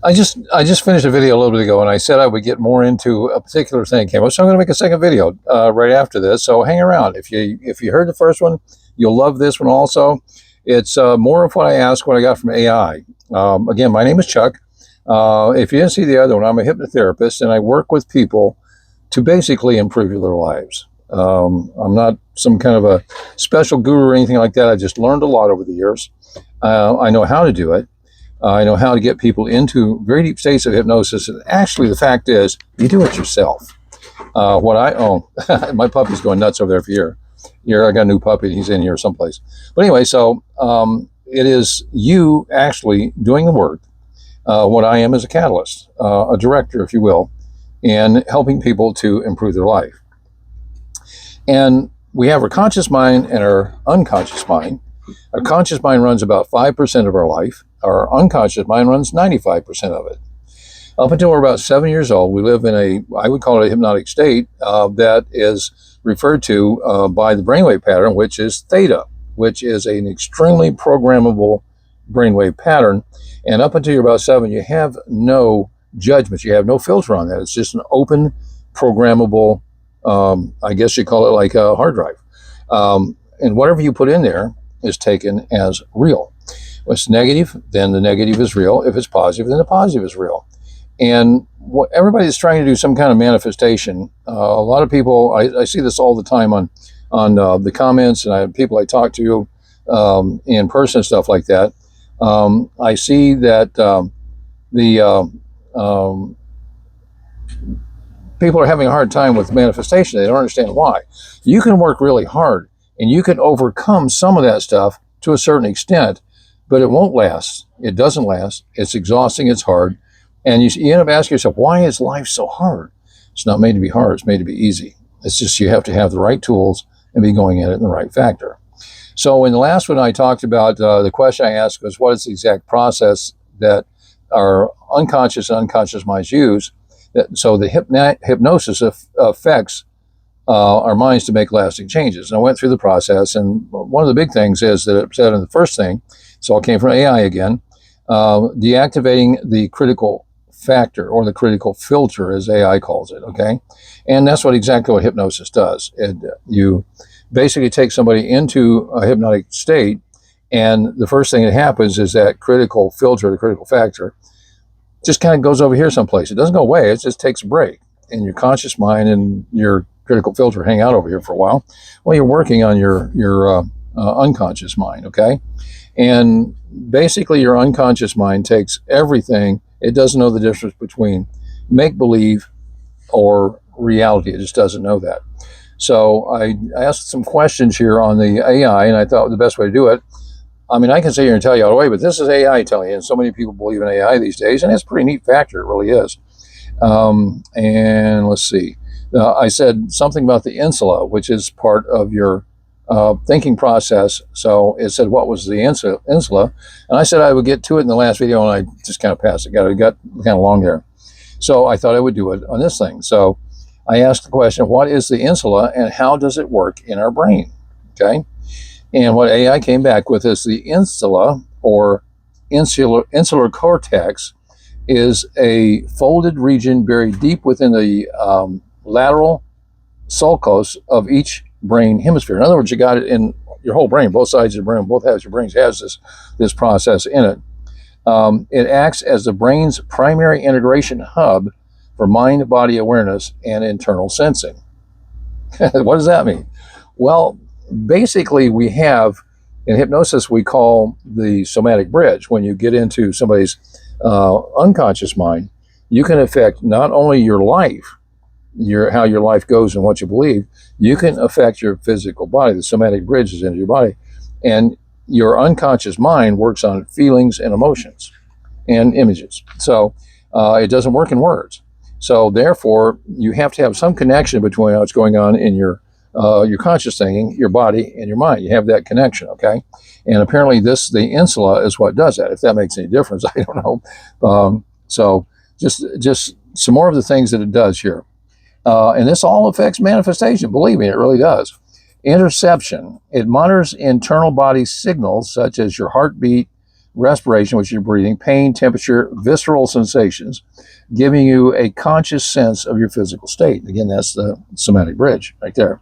I just finished a video a little bit ago, and I said I would get more into a particular thing came up. So I'm going to make a second video right after this. So hang around. If you heard the first one, you'll love this one also. It's more of what I asked, what I got from AI. Again, my name is Chuck. If you didn't see the other one, I'm a hypnotherapist, and I work with people to basically improve their lives. I'm not some kind of a special guru or anything like that. I just learned a lot over the years. I know how to do it. I know how to get people into very deep states of hypnosis. And actually, the fact is, you do it yourself. My puppy's going nuts over there for you. Here, I got a new puppy. He's in here someplace. But anyway, so it is you actually doing the work. What I am is a catalyst, a director, if you will, in helping people to improve their life. And we have our conscious mind and our unconscious mind. Our conscious mind runs about 5% of our life. Our unconscious mind runs 95% of it. Up until we're about 7 years old, we live in I would call it a hypnotic state that is referred to by the brainwave pattern, which is theta, which is an extremely programmable brainwave pattern. And up until you're about 7, you have no judgment. You have no filter on that. It's just an open, programmable, I guess you call it like a hard drive. And whatever you put in there is taken as real. If it's negative, then the negative is real. If it's positive, then the positive is real. And what everybody's trying to do some kind of manifestation. A lot of people, I see this all the time on the comments, and people I talk to in person and stuff like that. I see that people are having a hard time with manifestation. They don't understand why. You can work really hard, and you can overcome some of that stuff to a certain extent, but it won't last. It doesn't last. It's exhausting. It's hard. And you end up asking yourself, why is life so hard? It's not made to be hard. It's made to be easy. It's just you have to have the right tools and be going at it in the right factor. So in the last one, I talked about the question I asked was, what is the exact process that our unconscious and unconscious minds use? So the hypnosis affects our minds to make lasting changes. And I went through the process, and one of the big things is that it said in the first thing, this all came from AI again, deactivating the critical factor, or the critical filter, as AI calls it, okay? And that's exactly what hypnosis does. You basically take somebody into a hypnotic state, and the first thing that happens is that critical filter, the critical factor, just kind of goes over here someplace. It doesn't go away, it just takes a break. And your conscious mind and your critical filter hang out over here for a while. Well, you're working on your unconscious mind, okay? And basically your unconscious mind takes everything. It doesn't know the difference between make-believe or reality. It just doesn't know that. So I asked some questions here on the AI, and I thought the best way to do it, I mean, I can sit here and tell you all the way, but this is AI telling you, and so many people believe in AI these days, and it's a pretty neat factor, it really is. And let's see. I said something about the insula, which is part of your thinking process. So it said, what was the insula? And I said I would get to it in the last video, and I just kind of passed it. It got kind of long there. So I thought I would do it on this thing. So I asked the question, what is the insula, and how does it work in our brain? Okay. And what AI came back with is the insula, or insular cortex, is a folded region buried deep within the lateral sulcus of each brain hemisphere. In other words, you got it in your whole brain, both sides of the brain, both halves of your brain has this process in it. It acts as the brain's primary integration hub for mind-body awareness and internal sensing. What does that mean? Well, basically we have, in hypnosis, we call the somatic bridge. When you get into somebody's unconscious mind, you can affect not only your life, how your life goes and what you believe, you can affect your physical body. The somatic bridge is into your body. And your unconscious mind works on feelings and emotions and images. So it doesn't work in words. So therefore, you have to have some connection between what's going on in your conscious thinking, your body, and your mind. You have that connection, okay? And apparently the insula is what does that. If that makes any difference, I don't know. So just some more of the things that it does here. And this all affects manifestation. Believe me, it really does. Interception. It monitors internal body signals such as your heartbeat, respiration, which is your breathing, pain, temperature, visceral sensations, giving you a conscious sense of your physical state. Again, that's the somatic bridge right there.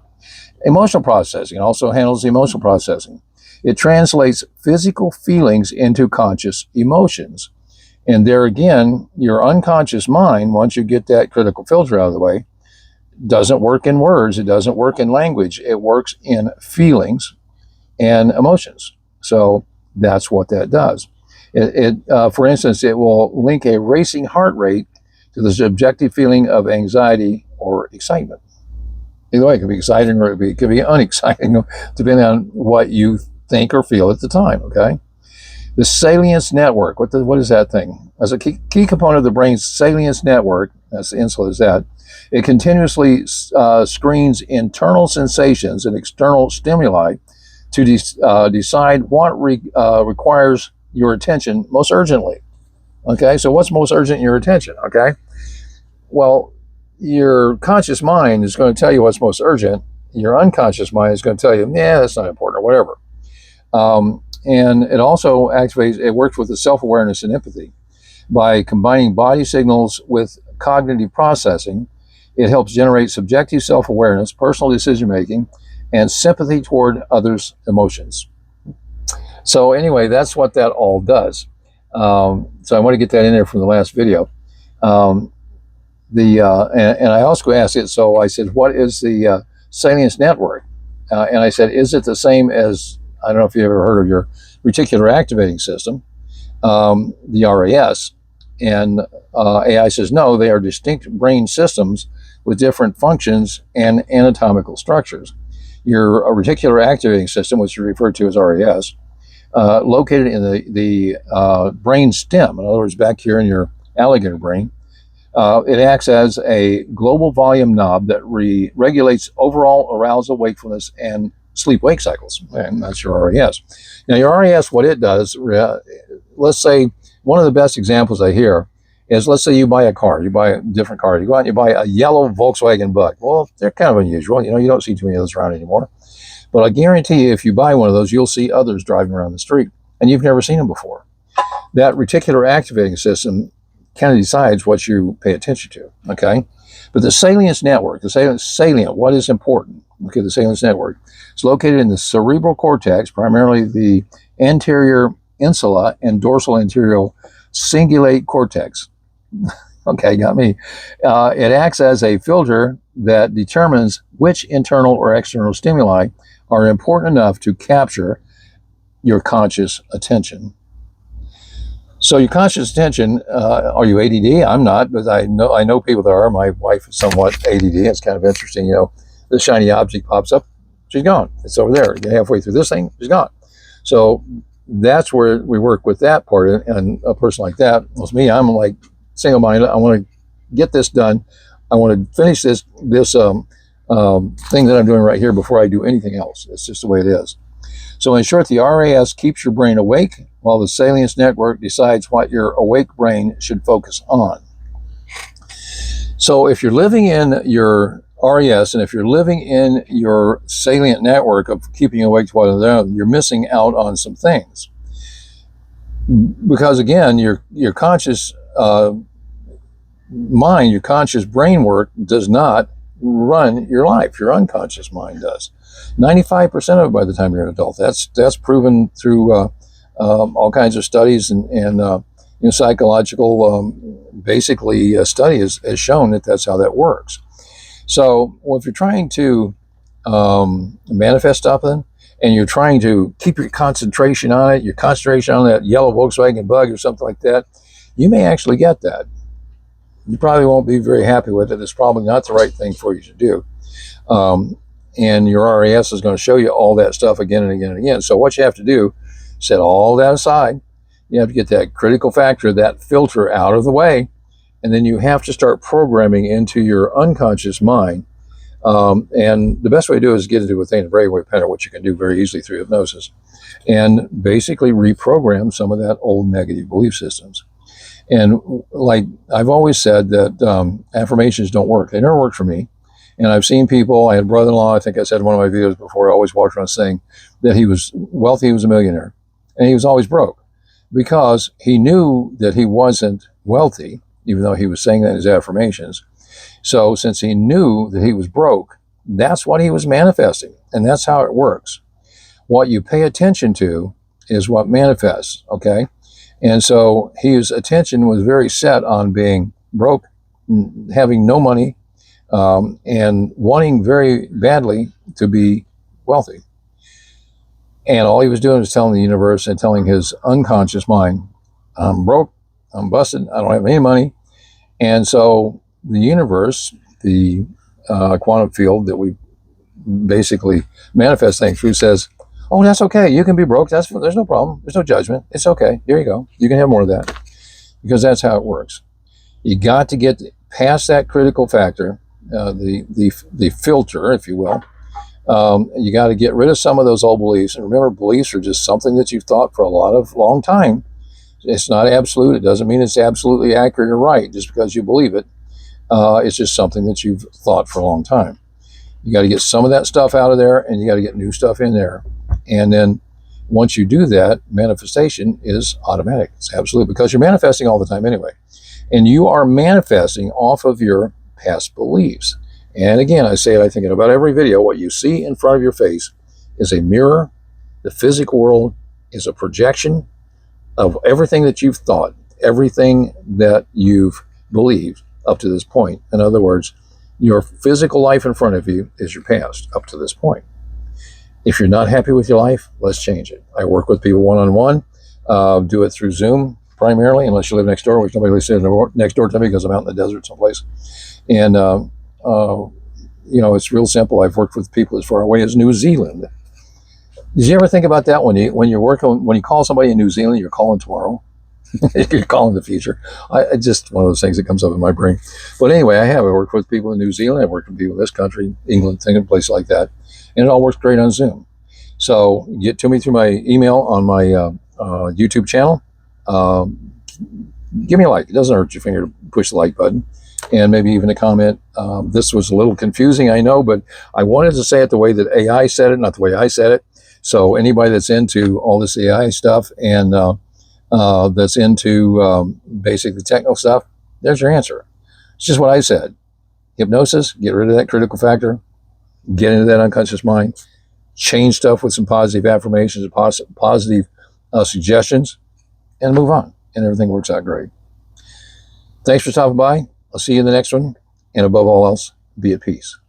Emotional processing also handles the emotional processing. It translates physical feelings into conscious emotions. And there again, your unconscious mind, once you get that critical filter out of the way, doesn't work in words, it doesn't work in language, it works in feelings and emotions. So that's what that does. For instance, it will link a racing heart rate to the subjective feeling of anxiety or excitement. Either way, it could be exciting or it could be unexciting, depending on what you think or feel at the time, okay? The salience network, what is that thing? As a key component of the brain's salience network, that's the insula, is that it continuously screens internal sensations and external stimuli to decide what requires your attention most urgently. Okay, so what's most urgent in your attention? Okay, well, your conscious mind is going to tell you what's most urgent. Your unconscious mind is going to tell you, yeah, that's not important or whatever. And it also activates, it works with the self-awareness and empathy. By combining body signals with cognitive processing, it helps generate subjective self-awareness, personal decision-making, and sympathy toward others' emotions. So anyway, that's what that all does. So I want to get that in there from the last video. And I also asked it, so I said, what is the salience network? And I said, is it the same as, I don't know if you've ever heard of your reticular activating system, the RAS? And AI says, no, they are distinct brain systems with different functions and anatomical structures. Your reticular activating system, which you refer to as RAS, located in the brain stem, in other words, back here in your alligator brain, it acts as a global volume knob that regulates overall arousal, wakefulness, and sleep-wake cycles, and that's your RAS. Now, your RAS, what it does, let's say one of the best examples I hear is, let's say you buy a car, you buy a different car, you go out and you buy a yellow Volkswagen Bug. Well, they're kind of unusual. You know, you don't see too many of those around anymore. But I guarantee you, if you buy one of those, you'll see others driving around the street, and you've never seen them before. That reticular activating system kind of decides what you pay attention to, okay? But the salience network, the salient, what is important? Okay, the salience network is located in the cerebral cortex, primarily the anterior insula and dorsal anterior cingulate cortex. Okay, got me. It acts as a filter that determines which internal or external stimuli are important enough to capture your conscious attention. So your conscious attention, are you ADD? I'm not, but I know people that are. My wife is somewhat ADD. It's kind of interesting, you know. The shiny object pops up, she's gone. It's over there. You're halfway through this thing, she's gone. So that's where we work with that part. And a person like that, well, me, I'm like single-minded. I want to get this done. I want to finish this thing that I'm doing right here before I do anything else. It's just the way it is. So in short, the RAS keeps your brain awake, while the salience network decides what your awake brain should focus on. So if you're living in your RAS, and if you're living in your salient network of keeping you awake to one another, you're missing out on some things. Because again, your conscious mind, your conscious brain work does not run your life. Your unconscious mind does. 95% of it by the time you're an adult. That's proven through all kinds of studies and psychological, basically study has shown that that's how that works. So if you're trying to manifest something and you're trying to keep your concentration on it, your concentration on that yellow Volkswagen Bug or something like that, you may actually get that. You probably won't be very happy with it. It's probably not the right thing for you to do. And your RAS is going to show you all that stuff again and again and again. So what you have to do, set all that aside. You have to get that critical factor, that filter out of the way. And then you have to start programming into your unconscious mind. And the best way to do it is get into a theta brainwave pattern, which you can do very easily through hypnosis, and basically reprogram some of that old negative belief systems. And like I've always said that affirmations don't work. They never worked for me. And I've seen people, I had a brother-in-law, I think I said in one of my videos before, I always walked around saying that he was wealthy, he was a millionaire, and he was always broke. because he knew that he wasn't wealthy, even though he was saying that in his affirmations. So since he knew that he was broke, that's what he was manifesting. And that's how it works. What you pay attention to is what manifests, okay? And so his attention was very set on being broke, having no money, and wanting very badly to be wealthy. And all he was doing was telling the universe and telling his unconscious mind, I'm broke, I'm busted, I don't have any money. And so the universe, the quantum field that we basically manifest things through, says, oh, that's okay. You can be broke. There's no problem. There's no judgment. It's okay. Here you go. You can have more of that, because that's how it works. You got to get past that critical factor, the filter, if you will. You got to get rid of some of those old beliefs. And remember, beliefs are just something that you've thought for a long time. It's not absolute. It doesn't mean it's absolutely accurate or right just because you believe it. It's just something that you've thought for a long time. You got to get some of that stuff out of there, and you got to get new stuff in there. And then once you do that, manifestation is automatic. It's absolute, because you're manifesting all the time anyway. And you are manifesting off of your past beliefs. And again, I say it, I think in about every video, what you see in front of your face is a mirror. The physical world is a projection of everything that you've thought, everything that you've believed up to this point. In other words, your physical life in front of you is your past up to this point. If you're not happy with your life, let's change it. I work with people one-on-one, do it through Zoom primarily, unless you live next door, which nobody lives next door to me because I'm out in the desert someplace. And, it's real simple. I've worked with people as far away as New Zealand. Did you ever think about that when you call somebody in New Zealand, you're calling tomorrow? You're calling the future. It's just one of those things that comes up in my brain. But anyway, I worked with people in New Zealand. I've worked with people in this country, England, places like that. And it all works great on Zoom. So get to me through my email on my YouTube channel. Give me a like. It doesn't hurt your finger to push the like button. And maybe even a comment. This was a little confusing, I know, but I wanted to say it the way that AI said it, not the way I said it. So anybody that's into all this AI stuff and that's into basically technical stuff, there's your answer. It's just what I said. Hypnosis, get rid of that critical factor, get into that unconscious mind, change stuff with some positive affirmations and positive suggestions, and move on. And everything works out great. Thanks for stopping by. I'll see you in the next one. And above all else, be at peace.